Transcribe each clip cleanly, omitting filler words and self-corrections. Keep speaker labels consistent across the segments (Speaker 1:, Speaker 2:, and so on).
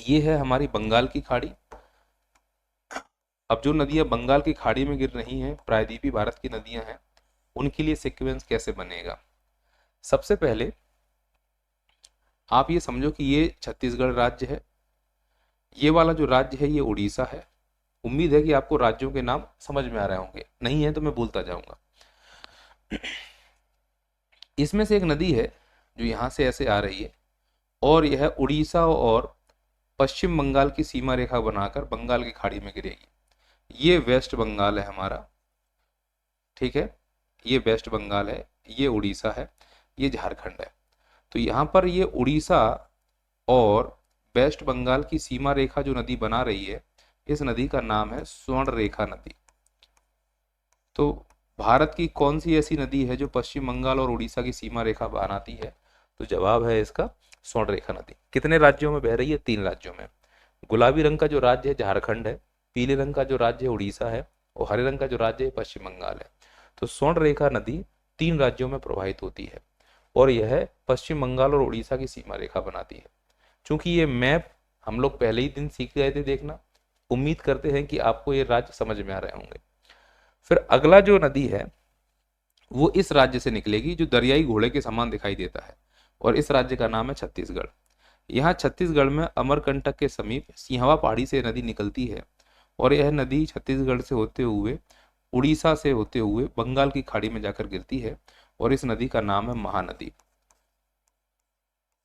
Speaker 1: ये है हमारी बंगाल की खाड़ी। अब जो नदियां बंगाल की खाड़ी में गिर रही हैं, प्रायद्वीपीय भारत की नदियां हैं, उनके लिए सीक्वेंस कैसे बनेगा। सबसे पहले आप ये समझो कि ये छत्तीसगढ़ राज्य है, ये वाला जो राज्य है ये उड़ीसा है। उम्मीद है कि आपको राज्यों के नाम समझ में आ रहे होंगे, नहीं है तो मैं बोलता जाऊंगा। इसमें से एक नदी है जो यहाँ से ऐसे आ रही है और यह उड़ीसा और पश्चिम बंगाल की सीमा रेखा बनाकर बंगाल की खाड़ी में गिरेगी। ये वेस्ट बंगाल है हमारा, ठीक है, ये वेस्ट बंगाल है, ये उड़ीसा है, ये झारखंड है। तो यहाँ पर ये उड़ीसा और वेस्ट बंगाल की सीमा रेखा जो नदी बना रही है, इस नदी का नाम है स्वर्ण रेखा नदी। तो भारत की कौन सी ऐसी नदी है जो पश्चिम बंगाल और उड़ीसा की सीमा रेखा बनाती है, तो जवाब है इसका स्वर्ण रेखा नदी। कितने राज्यों में बह रही है, 3 राज्यों में। गुलाबी रंग का जो राज्य है झारखंड है, पीले रंग का जो राज्य है उड़ीसा है, और हरे रंग का जो राज्य है पश्चिम बंगाल है। तो स्वर्ण रेखा नदी 3 राज्यों में प्रवाहित होती है और यह पश्चिम बंगाल और उड़ीसा की सीमा रेखा बनाती है। चूंकि ये मैप हम लोग पहले ही दिन सीख गए थे देखना, उम्मीद करते हैं कि आपको ये राज्य समझ में आ रहे होंगे। फिर अगला जो नदी है वो इस राज्य से निकलेगी जो दरियाई घोड़े के समान दिखाई देता है, और इस राज्य का नाम है छत्तीसगढ़। यहाँ छत्तीसगढ़ में अमरकंटक के समीप सिंहवा पहाड़ी से नदी निकलती है और यह नदी छत्तीसगढ़ से होते हुए उड़ीसा से होते हुए बंगाल की खाड़ी में जाकर गिरती है और इस नदी का नाम है महानदी।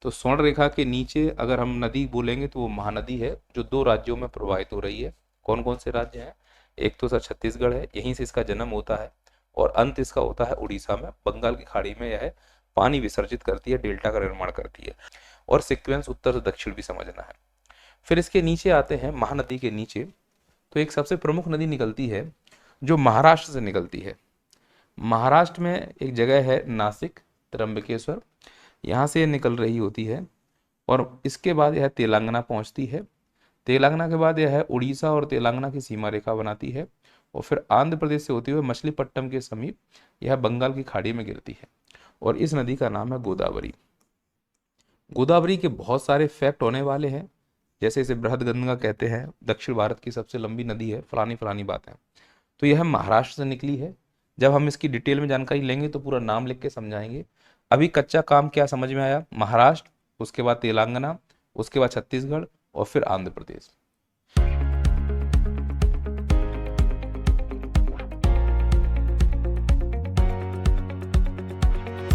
Speaker 1: तो स्वर्ण रेखा के नीचे अगर हम नदी बोलेंगे तो वो महानदी है जो 2 राज्यों में प्रवाहित हो रही है। कौन कौन से राज्य हैं, एक तो सर छत्तीसगढ़ है, यहीं से इसका जन्म होता है, और अंत इसका होता है उड़ीसा में। बंगाल की खाड़ी में यह पानी विसर्जित करती है, डेल्टा का निर्माण करती है, और सीक्वेंस उत्तर से दक्षिण भी समझना है। फिर इसके नीचे आते हैं, महानदी के नीचे तो एक सबसे प्रमुख नदी निकलती है जो महाराष्ट्र से निकलती है। महाराष्ट्र में एक जगह है नासिक, त्र्यंबकेश्वर, यहाँ से निकल रही होती है और इसके बाद यह तेलंगाना पहुँचती है। तेलंगाना के बाद यह उड़ीसा और तेलंगाना की सीमा रेखा बनाती है और फिर आंध्र प्रदेश से होती हुई मछलीपट्टनम के समीप यह बंगाल की खाड़ी में गिरती है और इस नदी का नाम है गोदावरी। गोदावरी के बहुत सारे फैक्ट होने वाले हैं, जैसे इसे बृहद गंगा कहते हैं, दक्षिण भारत की सबसे लंबी नदी है, फलानी फलानी बातें। तो यह महाराष्ट्र से निकली है। जब हम इसकी डिटेल में जानकारी लेंगे तो पूरा नाम लिख के समझाएंगे। अभी कच्चा काम क्या समझ में आया, महाराष्ट्र, उसके बाद तेलंगाना, उसके बाद छत्तीसगढ़ और फिर आंध्र प्रदेश।